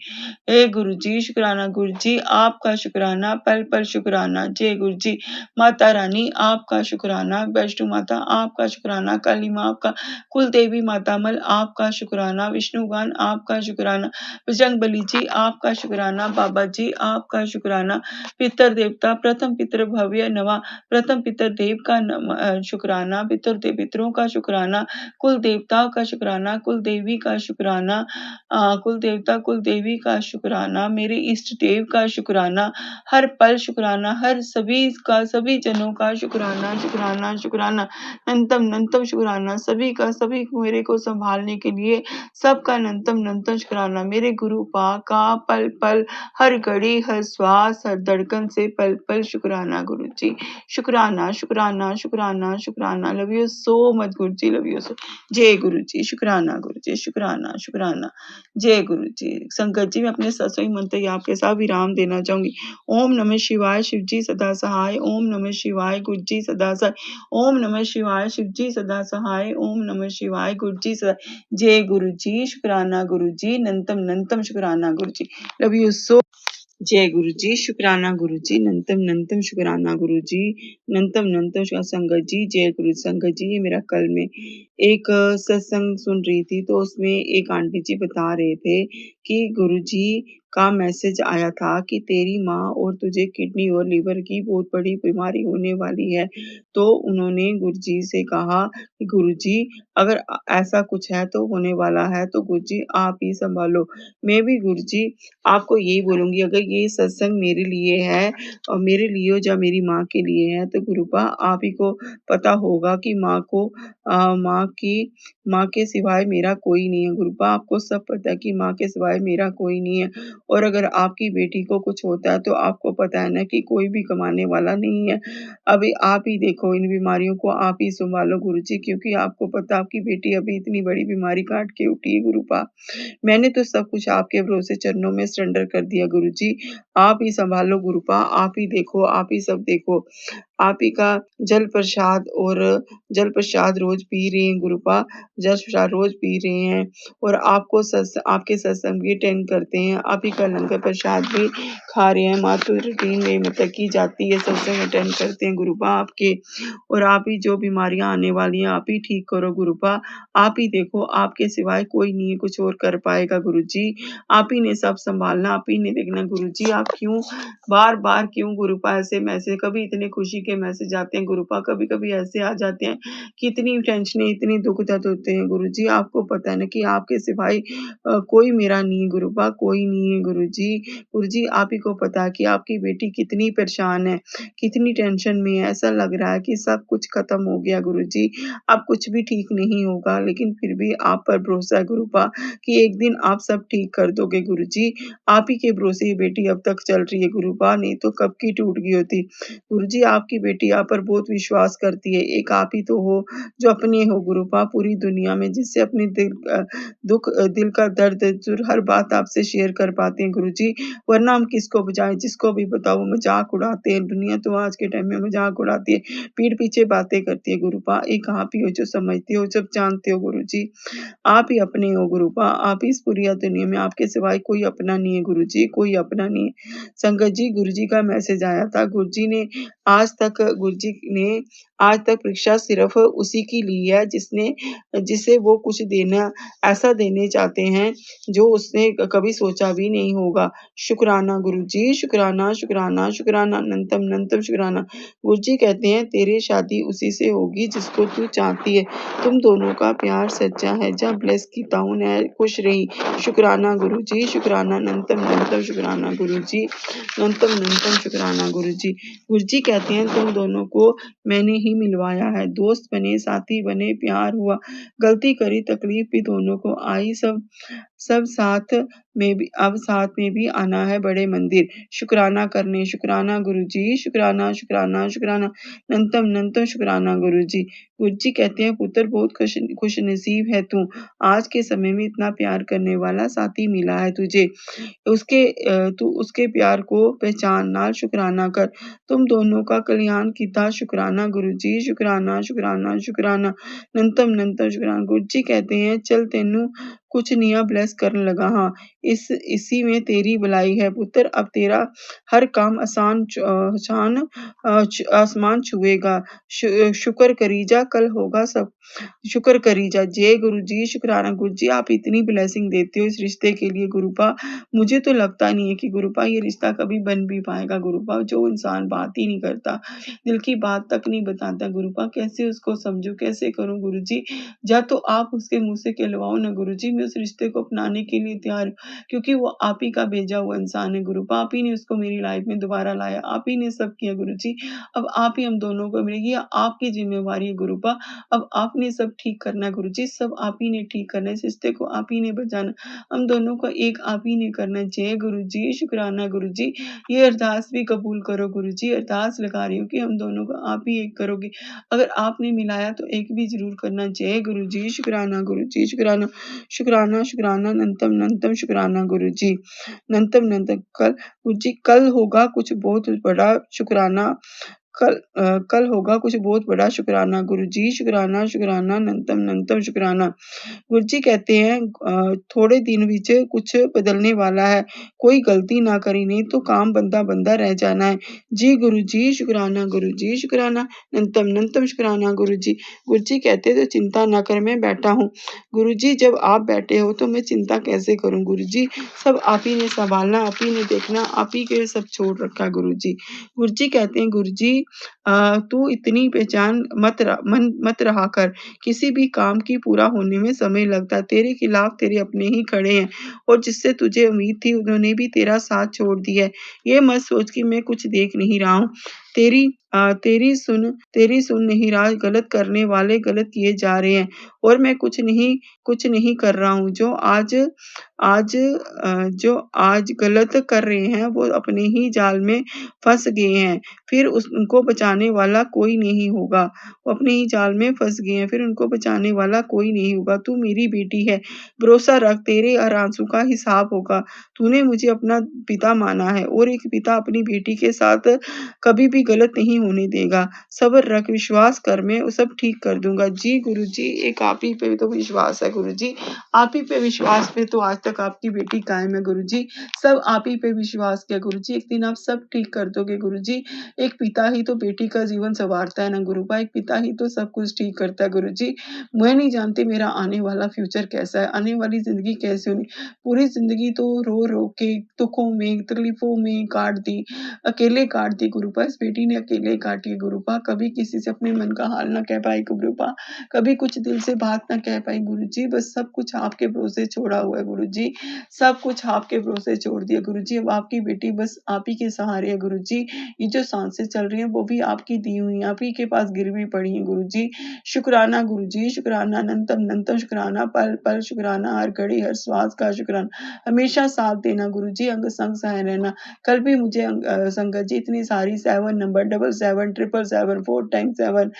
हे गुरुजी, शुक्राना गुरुजी, आपका शुक्राना, पल पल शुक्राना। जय गुरुजी, माता रानी आपका शुक्राना, वैष्णो माता आपका शुक्राना, काली माँ आपका, कुल देवी माता मल आपका शुक्राना, विष्णुगान आपका शुक्राना, बजरंग बली जी आपका शुक्राना, बाबा जी आपका शुक्राना, पितर देवता प्रथम पितर भव्य नवा, प्रथम पितर देव का शुक्राना, पितरों का शुक्राना, कुल देवताओं का शुक्राना, कुल देवी का शुक्राना, कुल देवता कुल देवी का शुक्राना, मेरे इष्ट देव का शुक्राना, हर पल शुक्राना, हर सभी जनों का शुक्राना शुक्राना शुक्राना, नंतम नंतम शुक्राना, सभी का सभी मेरे को संभालने के लिए सबका नंतम नंतम शुक्राना, मेरे गुरु पा का पल पल हर घड़ी हर श्वास हर धड़कन से पल पल शुक्राना गुरुजी, शुक्राना शुक्राना शुक्राना शुक्राना, love you so much Guruji, love you सो। जय गुरुजी, शुक्राना गुरुजी, शुक्राना शुक्राना। जय गुरुजी। संगत जी मैं अपने सत्संग मंत्र आपके साथ विराम देना चाहूंगी। ओम नमः शिवाय, शिवजी सदा सहाय, ओम नमः शिवाय, गुरुजी सदा सहाय, ओम नमः शिवाय, शिवजी सदा सहाय, ओम नमः शिवाय, गुरुजी सदा। जय गुरुजी, शुक्राना गुरुजी, नंतम नंतम शुक्राना गुरुजी, लव यू सो। जय गुरुजी, शुक्राना गुरुजी, नंतम नंतम शुक्राना गुरुजी, नंतम नंतम संगत जी, जय गुरु संगत जी, ये मेरा कल में एक सत्संग सुन रही थी तो उसमें एक आंटी जी बता रहे थे कि गुरुजी का मैसेज आया था कि तेरी माँ और तुझे किडनी और लीवर की बहुत बड़ी बीमारी होने वाली है। तो उन्होंने गुरुजी से कहा कि गुरुजी अगर ऐसा कुछ है तो होने वाला है तो गुरुजी आप ही सँभालो। मैं भी गुरुजी आपको यही बोलूँगी अगर ये सत्संग मेरे लिए है और मेरे लिए हो या मेरी माँ के लिए है तो गुरुपा आप ही को पता होगा कि माँ के सिवाय मेरा कोई नहीं है। गुरुपा आपको सब पता है कि माँ के सिवाय मेरा कोई नहीं है और अगर आपकी बेटी को कुछ होता है तो आपको पता है ना कि कोई भी कमाने वाला नहीं है। अभी आप ही देखो इन बीमारियों को आप ही सँभालो गुरुजी क्योंकि आपको पता आपकी बेटी अभी इतनी बड़ी बीमारी काट के उठी है गुरुपा। मैंने तो सब कुछ आपके भरोसे चरणों में सरेंडर कर दिया गुरुजी। आप ही सँभालो गुरुपा, आप ही देखो, आप ही सब देखो। आप ही का जल प्रसाद रोज़ पी रहे हैं गुरुपा, जल प्रसाद रोज़ पी रहे हैं और आपके सत्संग भी अटेंड करते हैं। आप ही का लंगर प्रसाद भी खा रहे हैं। माँ तो रूटीन में मतलब की जाती है, सत्संग अटेंड करते हैं गुरुपा आपके और आप ही जो बीमारियाँ आने वाली हैं, आप ही ठीक करो गुरुपा। आप ही देखो, आपके सिवाय कोई नहीं है कुछ और कर पाएगा गुरुजी। आप ही ने सब सँभालना, आप ही ने देखना गुरुजी। आप क्यों बार-बार क्यों गुरुपा ऐसे मैसेज कभी इतने खुशी के मैसेज आते हैं गुरुपा, कभी-कभी ऐसे आ जाते हैं कि इतनी टेंशनें, इतनी दुःख दर्द होते हैं गुरुजी। आपको पता है ना कि आपके सिवाय कोई मेरा नहीं है गुरुपा, कोई नहीं है गुरुजी। गुरुजी आप ही को पता है कि आपकी बेटी कितनी परेशान है, कितनी टेंशन में है। ऐसा लग रहा है कि सब कुछ खत्म हो गया गुरुजी, अब कुछ भी ठीक नहीं होगा लेकिन फिर भी आप पर भरोसा है गुरुपा कि एक दिन आप सब ठीक कर दोगे गुरुजी। आप ही के भरोसे ये बेटी अब तक चल रही है गुरुपा, नहीं तो कब की टूट गई होती। गुरुजी आपकी बेटी आप पर बहुत विश्वास करती है, एक आप ही तो हो जो अपने हो गुरुपा पूरी दुनिया में जिससे अपने दिल का दर्द जो हर बात आपसे शेयर कर पाते हैं गुरुजी, वरना हम किसको बजाएँ, जिसको भी बताओ वो मज़ाक उड़ाते हैं। दुनिया तो आज के टाइम में मज़ाक उड़ाती है, पीठ पीछे बातें करती है गुरुपा, एक आप ही हो जो समझते हो, जब जानते हो गुरुजी। आप ही अपने हो गुरुपा, आप ही इस पूरी दुनिया में आपके सिवाय कोई अपना नहीं है गुरुजी, कोई अपना नहीं है। संगत जी, गुरुजी का मैसेज आया था, गुरुजी ने आज तक परीक्षा सिर्फ़ उसी की ली है जिसे वो कुछ देना ऐसा देने चाहते हैं जो उसने कभी सोचा भी नहीं होगा। शुक्राना गुरुजी, शुक्राना, शुक्राना, शुक्राना, अनंतम अनंतम शुक्राना। गुरुजी कहते हैं तेरी शादी उसी से होगी जिसको तू चाहती है। तुम दोनों का प्यार सच्चा है। जा ब्लेस की टाउन है, खुश रही। शुक्राना गुरुजी, शुक्राना, अनंतम अनंतम शुक्राना गुरुजी, अनंतम अनंतम शुक्राना गुरुजी। गुरुजी कहते हैं तुम दोनों को मैंने ही मिलवाया है। दोस्त बने, साथी बने, प्यार हुआ, गलती करी, तकलीफ भी दोनों को आई, सब सब साथ में भी आना है बड़े मंदिर। शुक्राना करने, शुक्राना गुरुजी, शुक्राना, शुक्राना, शुक्राना, अनंतम अनंतम शुक्राना गुरुजी। गुरुजी कहते हैं पुत्र बहुत खुशनसीब है तू। आज के समय में इतना प्यार करने वाला साथी मिला है तुझे। तू उसके प्यार को पहचान नाल शुक्राना कर। तुम दोनों का कल्याण कीता शुक्राना गुरुजी, शुक्राना, शुक्राना, शुक्राना, अनंतम अनंतम शुक्राना। गुरुजी कहते हैं चल तेनू कुछ नया ब्लेस करन लगा हाँ। इसी में तेरी भलाई है पुत्र, अब तेरा हर काम आसमान छुएगा। शुक्र करी जा कल होगा सब, शुक्र करी जा। जय गुरु जी, शुक्राना गुरु जी, आप इतनी ब्लेसिंग देते हो इस रिश्ते के लिए गुरुपा। मुझे तो लगता नहीं है कि गुरुपा ये रिश्ता कभी बन भी पाएगा गुरुपा। जो इंसान बात ही नहीं करता, दिल की बात तक नहीं बताता गुरुपा, कैसे उसको समझूं, कैसे करूं गुरुजी। या तो आप उसके मुंह से कहलवाओ ना गुरुजी, मैं उस रिश्ते को अपनाने के लिए तैयार हूँ क्योंकि वो आप ही का भेजा हुआ इंसान है गुरुपा। आप ही ने उसको मेरी लाइफ में दोबारा लाया, आप ही ने सब किया गुरुजी। अब आप ही हम दोनों को मिलेगी, ये आपकी जिम्मेवारी है गुरुपा। अब आपने सब ठीक करना है गुरुजी, सब आप ही ने ठीक करना है, इस रिश्ते को आप ही ने बचाना, हम दोनों को एक आप ही ने करना है। जय गुरुजी, शुक्राना गुरुजी। ये अरदास भी कबूल करो गुरुजी, अरदास लगा रही हूँ कि हम दोनों को आप ही एक करोगे। अगर आपने मिलाया तो एक भी जरूर करना। जय गुरुजी, शुक्राना गुरुजी, शुक्राना, शुक्राना, शुक्राना, अनंतम अनंतम शुक्राना गुरुजी, अनंतम अनंतम। कल गुरुजी कल होगा कुछ बहुत बड़ा शुक्राना कल होगा कुछ बहुत बड़ा शुक्राना गुरुजी, शुक्राना शुक्राना नंतम नंतम शुक्राना। गुरुजी कहते हैं थोड़े दिन विच कुछ बदलने वाला है, कोई गलती ना करी नहीं तो काम बंदा बंदा रह जाना है। जी गुरुजी, शुक्राना नंतम नंतम शुक्राना गुरुजी। गुरुजी कहते तो चिंता ना कर, मैं बैठा हूँ। गुरुजी जब आप बैठे हो तो मैं चिंता कैसे करूँ गुरुजी, सब आप ही ने संभालना, आप ही ने देखना, आप ही के सब छोड़ रखा है गुरुजी। गुरुजी कहते हैं गुरुजी तू इतनी पहचान मत रहा कर, किसी भी काम की पूरा होने में समय लगता है, तेरे खिलाफ तेरे अपने ही खड़े हैं और जिससे तुझे उम्मीद थी उन्होंने भी तेरा साथ छोड़ दिया है। ये मत सोच कि मैं कुछ देख नहीं रहा हूँ, तेरी सुन नहीं रहा, गलत करने वाले गलत किए जा रहे हैं और मैं कुछ नहीं कर रहा हूँ। जो आज गलत कर रहे हैं वो अपने ही जाल में फंस गए हैं, फिर उनको बचाने वाला कोई नहीं होगा। वो अपने ही जाल में फंस गए हैं, फिर उनको बचाने वाला कोई नहीं होगा। तू मेरी बेटी है, भरोसा रख, तेरे हर आंसू का हिसाब होगा। तूने मुझे अपना पिता माना है और एक पिता अपनी बेटी के साथ कभी भी गलत नहीं होने देगा। सब्र रख, विश्वास कर, मैं सब ठीक कर दूंगा। जी गुरुजी, एक आप ही पे तो विश्वास है गुरुजी, आप ही पे विश्वास पे तो आज तक आपकी बेटी कायम है गुरुजी। सब आप ही पे विश्वास किया गुरुजी, एक दिन आप सब ठीक कर दोगे गुरुजी। एक पिता ही तो बेटी का जीवन संवारता है ना गुरुपा, एक पिता ही तो सब कुछ ठीक करता है गुरुजी। मैं नहीं जानती मेरा आने वाला फ्यूचर कैसा है, आने वाली जिंदगी कैसी होनी, पूरी जिंदगी तो रो रो के दुखों में तकलीफों में काट दी, अकेले काट दी गुरुपा। इस बेटी ने अकेले काटी है गुरुपा, कभी किसी से अपने मन का हाल ना कह पाई गुरुपा, कभी कुछ दिल से बात ना कह पाई गुरुजी। बस सब कुछ आपके भरोसे छोड़ा हुआ है गुरुजी, सब कुछ आपके भरोसे छोड़ दिया गुरुजी। अब आपकी बेटी बस आप ही के सहारे है गुरुजी। ये जो सांसें चल रही हैं वो भी आपकी दी हुई हैं, आप ही के पास गिरवी पड़ी हैं गुरुजी। शुक्राना गुरुजी, शुक्राना अनंतम अनंतम शुक्राना, पल पल शुक्राना, हर घड़ी हर श्वास का शुक्राना। हमेशा साथ देना गुरुजी, अंग संग सहाय रहना। कल भी मुझे संगत जी इतनी सारी 7 नंबर 77 777 4 टाइम 7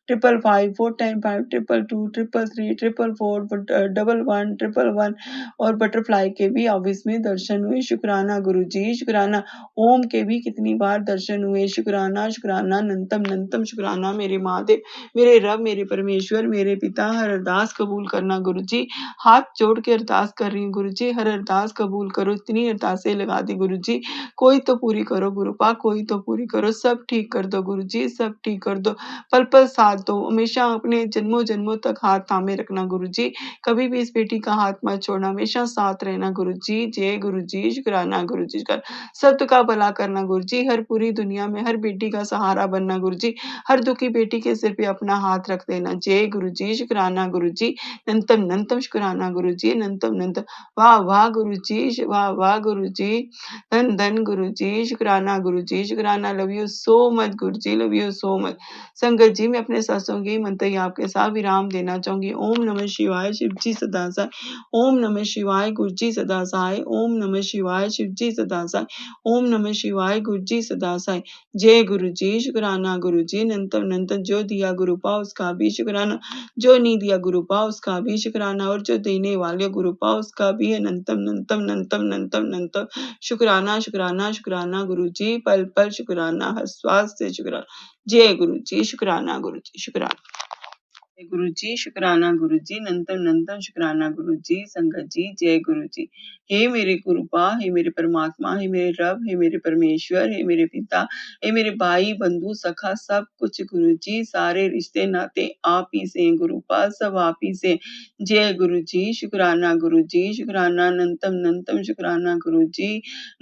555 4 टाइम 5 222 333 444 11 111 और बटरफ्लाई के भी ऑफिस में दर्शन हुए। शुक्राना गुरुजी, शुक्राना। ओम के भी कितनी बार दर्शन हुए। शुक्राना शुक्राना नंतम नंतम शुक्राना। मेरे महादेव, मेरे रब, मेरे परमेश्वर, मेरे पिता, हर अरदास कबूल करना गुरुजी। हाथ जोड़ के अरदास कर रही हूँ गुरुजी, हर अरदास कबूल करो। इतनी अरदासें लगा दी गुरुजी, कोई तो पूरी करो गुरुपा, कोई तो पूरी करो, सब ठीक कर दो गुरुजी, सब ठीक कर दो। पल पल साथ दो, हमेशा अपने जन्मों जन्मों तक हाथ थामे रखना गुरुजी, कभी भी इस बेटी का हाथ मत छोड़ना, हमेशा साथ रहना गुरुजी। जय गुरुजी, शुक्राना गुरुजी, सबका का भला करना गुरुजी, हर पूरी दुनिया में हर बेटी का सहारा बनना गुरुजी, हर दुखी बेटी के सिर पे अपना हाथ रख देना। जय गुरुजी, शुक्राना गुरुजी, नंतम नंतम शुक्राना गुरुजी, नंतम नंतम। वाह वाह गुरुजी, वाह वाह गुरुजी, धन धन गुरुजी, शुक्राना गुरुजी, शुक्राना। Love you so much Guruji, love you so much. संगत जी, मैं अपने सत्संग की मंत्र ही आपके साथ विराम देना चाहूंगी। ओम नमः शिवाय, शिव जी सदा सहाय। ओम नमः शिवाय, गुरु जी सदा सहाय। ओम नमः शिवाय, शिव जी सदा सहाय। ओम नमः शिवाय, गुरु जी सदा सहाय। जय गुरु जी, शुक्राना गुरु जी, नंतम नंतम। जो दिया गुरुपा उसका भी शुक्राना, जो नहीं दिया गुरुपा उसका भी शुक्राना, और जो देने वाले गुरुपा उसका भी है नंतम नंतम नंतम नंतम नंतम। शुक्राना शुक्राना शुक्राना गुरु जी, पल पल शुक्राना, हर श्वास से शुक्राना। जय गुरु जी, शुक्राना गुरु जी, शुक्राना। जय गुरु जी, शुक्राना गुरु जी, नंतम नंतम शुक्राना गुरु जी। संगत जी, जय गुरु जी। हे मेरे गुरुपा, हे मेरे परमात्मा, हे मेरे रब, हे मेरे परमेश्वर, हे मेरे पिता, हे मेरे भाई बंधु सखा, सब कुछ गुरु जी, सारे रिश्ते नाते आप ही से हैं गुरुपा, सब आप ही से। जय गुरु जी, शुक्राना गुरु जी, शुक्राना नंतम नंतम शुक्राना गुरु जी,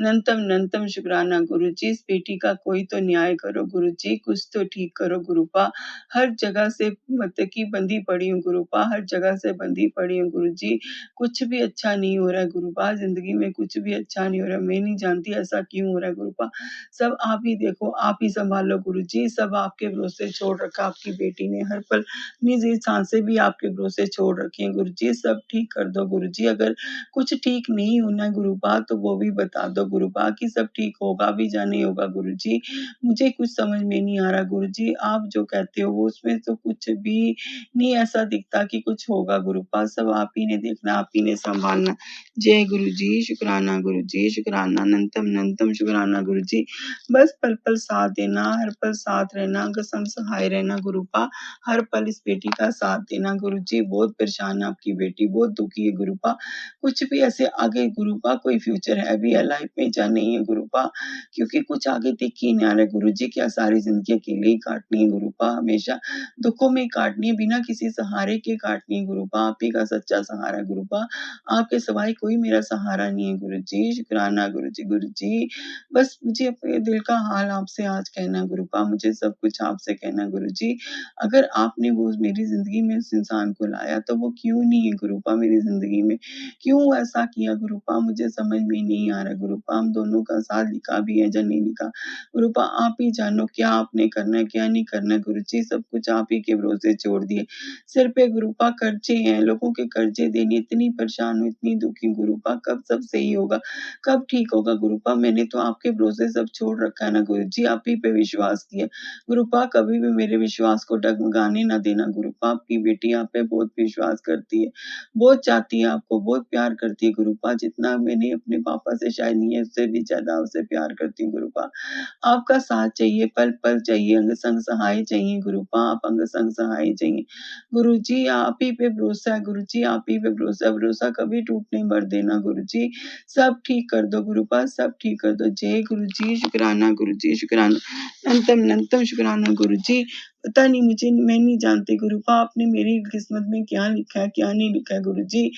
नंतम नंतम शुक्राना गुरु जी। इस बेटी का कोई तो न्याय करो गुरु जी, कुछ तो ठीक करो गुरुपा। हर जगह से मतलब कि बंधी पड़ी हूँ गुरुपा, हर जगह से बंधी पड़ी हूँ गुरुजी। कुछ भी अच्छा नहीं हो रहा है गुरुपा, जिंदगी में कुछ भी अच्छा नहीं हो रहा है। मैं नहीं जानती ऐसा क्यों हो रहा है गुरुपा, सब आप ही देखो, आप ही संभालो गुरुजी। सब आपके भरोसे छोड़ रखा आपकी बेटी ने, हर पल निजी सांसें भी आपके भरोसे छोड़ रखी हैं गुरुजी। सब ठीक कर दो गुरुजी, अगर कुछ ठीक नहीं होना है गुरुपा तो वो भी बता दो गुरुपा कि सब ठीक होगा भी या नहीं होगा गुरुजी। मुझे कुछ समझ में नहीं आ रहा गुरुजी, आप जो कहते हो वो उसमें तो कुछ भी नहीं ऐसा दिखता कि कुछ होगा गुरुपा, सब आप ही ने देखना, आप ही ने संभालना। जय गुरु जी, शुक्राना गुरु जी, शुक्राना नंतम नंतम शुक्राना गुरु जी। बस पल पल साथ देना, हर पल साथ रहना, कसम सहाय रहना गुरुपा, हर पल इस बेटी का साथ देना गुरु जी। बहुत परेशान है आपकी बेटी, बहुत दुखी है गुरुपा, कुछ भी ऐसे आगे गुरुपा कोई फ्यूचर है भी है लाइफ में या नहीं है गुरुपा, क्योंकि कुछ आगे दिख ही नहीं आ रहा है गुरु जी। क्या सारी जिंदगी अकेले ही काटनी है गुरुपा, हमेशा दुखों में ही काटनी है, बिना किसी सहारे के काटनी है गुरुपा। आप ही का सच्चा सहारा है गुरुपा, आपके सिवाय कोई मेरा सहारा नहीं है गुरु जी। शुक्राना गुरु जी, गुरु जी बस मुझे अपने दिल का हाल आपसे आज कहना है गुरुपा, मुझे सब कुछ आपसे कहना है गुरु जी। अगर आपने वो मेरी जिंदगी में उस इंसान को लाया तो वो क्यों नहीं है गुरुपा मेरी जिंदगी में, क्यों ऐसा किया गुरुपा, मुझे समझ में नहीं आ रहा गुरुपा। हम दोनों का साथ लिखा भी है या नहीं लिखा गुरुपा, आप ही जानो क्या आपने करना है क्या नहीं करना है गुरु जी। सब कुछ आप ही के भरोसे छोड़ दिए, सिर पे गुरुपा कर्जे हैं, लोगों के कर्जे देने, इतनी परेशान हूँ, इतनी दुखी गुरुपा, कब सब सही होगा, कब ठीक होगा गुरुपा। मैंने तो आपके भरोसे सब छोड़ रखा है ना गुरु जी, आप ही पे विश्वास किया गुरुपा, कभी भी मेरे विश्वास को डगमगाने ना देना गुरुपा। आपकी बेटी आप पे बहुत विश्वास करती है, बहुत चाहती है आपको, बहुत प्यार करती है गुरुपा, जितना मैंने अपने पापा से शायद नहीं है उससे भी ज्यादा उससे प्यार करती हूँ गुरुपा। आपका साथ चाहिए, पल पल चाहिए, अंग संग सहाय चाहिए गुरुपा, आप अंग संग सहाय चाहिए गुरु जी। आप ही पे भरोसा है गुरु जी, आप ही पे भरोसा है, भरोसा कभी टूटने मत देना गुरु जी। सब ठीक कर दो गुरुपा, सब ठीक कर दो। जय गुरु जी, शुक्राना गुरु जी, शुक्राना नंतम नंतम शुक्राना गुरु जी। पता नहीं मुझे, मैं नहीं जानती गुरुपा आपने मेरी किस्मत में क्या लिखा है क्या नहीं लिखा है गुरु जी,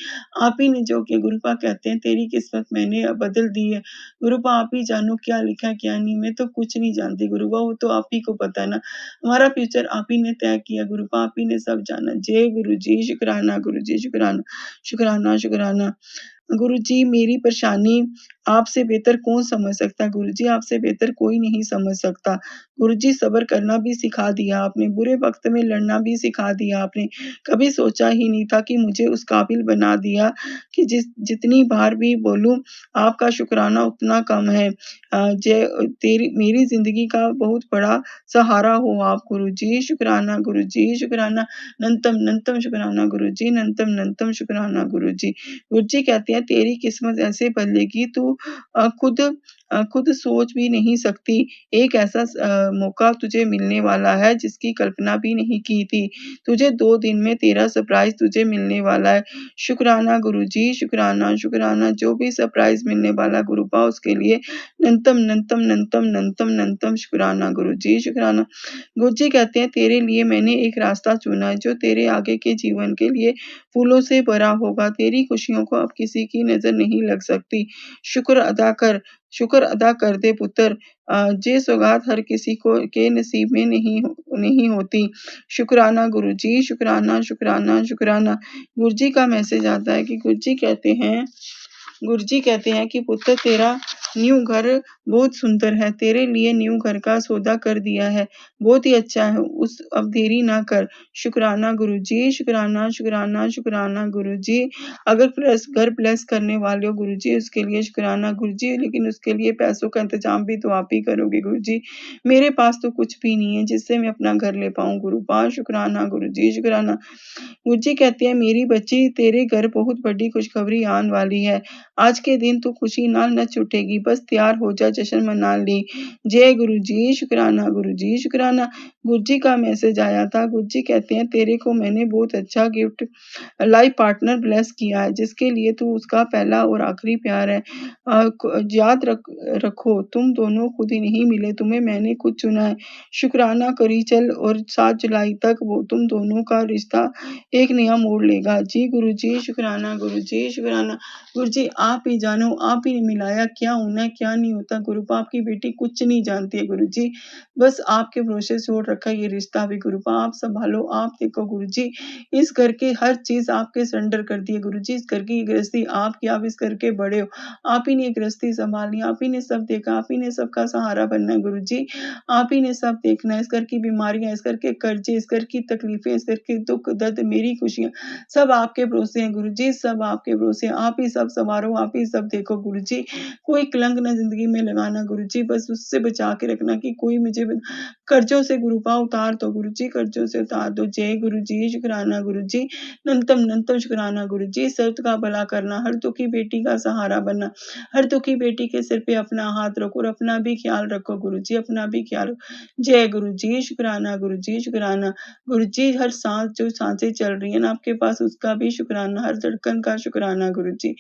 आप ही ने जो किया गुरुपा। कहते हैं तेरी किस्मत मैंने अब बदल दी है गुरुपा, आप ही जानो क्या लिखा है क्या नहीं, मैं तो कुछ नहीं जानती गुरुपा, वो तो आप ही को पता है ना, हमारा फ्यूचर आप ही ने तय किया गुरुपा, आप ही ने सब जाना। जय गुरु जी, शुक्राना गुरु जी, शुक्राना शुक्राना शुक्राना गुरुजी। मेरी परेशानी आपसे बेहतर कौन समझ सकता है गुरुजी, आपसे बेहतर कोई नहीं समझ सकता गुरुजी। सब्र करना भी सिखा दिया आपने, बुरे वक्त में लड़ना भी सिखा दिया आपने, कभी सोचा ही नहीं था कि मुझे उस काबिल बना दिया कि जितनी बार भी बोलूं आपका शुक्राना उतना कम है। जय तेरी मेरी जिंदगी का बहुत बड़ा सहारा हो आप गुरुजी, शुक्राना गुरुजी, शुक्राना नंतम नंतम शुक्राना गुरुजी, नंतम नंतम शुक्राना गुरुजी। गुरुजी कहते हैं तेरी किस्मत ऐसे बदलेगी तू खुद सोच भी नहीं सकती, एक ऐसा मौका तुझे मिलने वाला है जिसकी कल्पना भी नहीं की थी, तुझे 2 दिन में तेरा सरप्राइज तुझे मिलने वाला है। शुक्राना गुरुजी, शुक्राना शुक्राना, जो भी सरप्राइज मिलने वाला गुरुपा उसके लिए नंतम नंतम नंतम नंतम नंतम शुक्राना गुरुजी, शुक्राना। गुरुजी कहते हैं तेरे लिए मैंने एक रास्ता चुना है जो तेरे आगे के जीवन के लिए फूलों से भरा होगा, तेरी खुशियों को अब किसी की नजर नहीं लग सकती। शुक्र अदा कर दे पुत्र, जे सौगात हर किसी को के नसीब में नहीं होती। शुक्राना गुरुजी, शुक्राना शुक्राना शुक्राना। गुरुजी का मैसेज आता है कि गुरुजी कहते हैं कि पुत्र तेरा न्यू घर बहुत सुंदर है, तेरे लिए न्यू घर का सौदा कर दिया है, बहुत ही अच्छा है, उस अब देरी ना कर। शुक्राना गुरुजी, शुक्राना शुक्राना शुक्राना गुरुजी। अगर घर ब्लेस करने वाले हो गुरुजी उसके लिए शुक्राना गुरुजी, लेकिन उसके लिए पैसों का इंतजाम भी तो आप ही करोगे गुरुजी। मेरे पास तो कुछ भी नहीं है जिससे मैं अपना घर ले पाऊं गुरुपा, शुक्राना गुरुजी, शुक्राना। गुरुजी कहते हैं मेरी बच्ची तेरे घर बहुत बड़ी खुशखबरी आने वाली है, आज के दिन तू खुशी नाल नच उठेगी, बस तैयार हो जा जश्न मना ली। जय गुरुजी, शुक्राना गुरुजी, शुक्राना। गुरुजी का मैसेज आया था, गुरुजी कहते हैं तेरे को मैंने बहुत अच्छा गिफ्ट लाइफ पार्टनर ब्लेस किया है जिसके लिए तू उसका पहला और आखिरी प्यार है। याद रखो तुम दोनों खुद ही नहीं मिले, तुम्हें मैंने खुद चुना है। शुक्राना करी चल और 7 जुलाई तक वो तुम दोनों का रिश्ता एक नया मोड़ लेगा। जी गुरुजी, शुक्राना गुरुजी, शुक्राना। गुरुजी आप ही जानो, आप ही ने मिलाया क्या होना है क्या नहीं होता गुरुपा, आपकी बेटी कुछ नहीं जानती है गुरुजी, बस आपके भरोसे छोड़ रखा है ये रिश्ता भी गुरुपा, आप संभालो, आप देखो गुरुजी। इस घर की हर चीज आपके सरेंडर कर दी है गुरुजी, इस घर की गृहस्थी आपकी, आप इस घर के बड़े हो, आप ही ने गृहस्थी संभालनी, आप ही ने सब देखा, आप ही ने सबका सहारा बनना है गुरुजी, आप ही ने सब देखना है। इस घर की बीमारियां, इस घर के कर्जे, इस घर की तकलीफें, इस घर के दुख दर्द, मेरी खुशियां सब आपके भरोसे हैं गुरुजी, सब आपके भरोसे हैं, आप ही सब संवारो, आप ही सब देखो गुरुजी। कोई कलंक न जिंदगी में लगाना गुरु जी, बस उससे बचा के रखना कि कोई मुझे कर्जों से गुरुपा उतार दो गुरु जी, कर्जों से उतार दो। जय गुरु जी, शुक्राना गुरु जी, नंतम नंतम शुक्राना गुरु जी। सर्त का भला करना, हर दुखी बेटी का सहारा बनना, हर दुखी बेटी के सिर पे अपना हाथ रखो और अपना भी ख्याल रखो गुरु जी, अपना भी ख्याल रखो। जय गुरु जी, शुक्राना गुरु जी, शुक्राना गुरु जी। हर सांस जो सांसें चल रही है ना आपके पास, उसका भी शुक्राना, हर धड़कन का शुक्राना गुरु जी।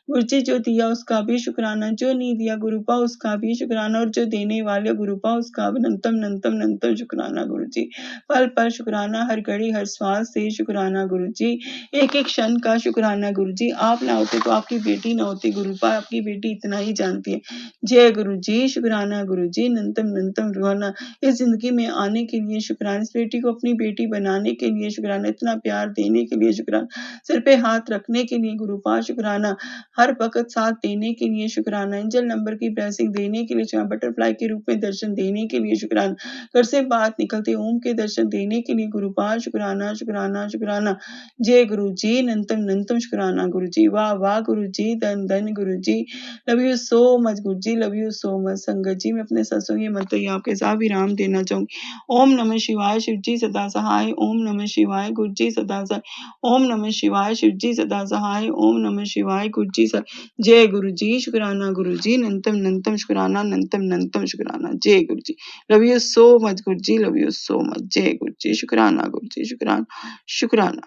गुरु जी जो दिया उसका भी शुक्राना, जो नहीं दिया गुरुपा उसका भी शुक्राना, और जो देने वाले गुरुपा उसका भी नंतम नंतम नंतम शुक्राना गुरु जी। पल पल शुक्राना, हर घड़ी हर श्वास से शुक्राना गुरु जी, एक एक क्षण का शुक्राना गुरु जी। आप ना होते तो आपकी बेटी ना होती गुरुपा, आपकी बेटी इतना ही जानती है। जय गुरु जी, शुक्राना गुरु जी, नंतम नंतम रुहाना। इस जिंदगी में आने के लिए शुक्राना, इस बेटी को अपनी बेटी बनाने के लिए शुक्राना, इतना प्यार देने के लिए शुक्राना, सिर पे हाथ रखने के लिए गुरुपा शुक्राना, हर वक्त साथ देने के लिए शुक्राना, एंजल नंबर की ब्लेसिंग देने के लिए शुक्राना, बटरफ्लाई के रूप में दर्शन देने के लिए शुक्राना, घर से बात निकलते ओम के दर्शन देने के लिए गुरुपा शुक्राना शुक्राना शुक्राना। जय गुरु जी, नंतम नंतम शुक्राना गुरु जी। वाह वाह गुरु जी, धन धन गुरु जी, love you so much Guru ji, love you so much. संगत जी, मैं अपने सत्संग के मंत्र यहाँ आपके साथ विराम देना चाहूंगी। ओम नमः शिवाय, शिव जी सदा सहाय। ओम नमः शिवाय, गुरु जी सदा सहाय। ओम नमः शिवाय, शिव जी सदा सहाय। ओम नमः शिवाय, गुरु जी सदा। जय गुरु जी, शुक्राना गुरु जी, नंतम नंतम शुक्राना, नंतम नंतम शुक्राना। जय गुरु जी, love you so much Guru ji, love you so much. जय गुरु जी, शुक्राना गुरु जी, शुक्राना शुक्राना।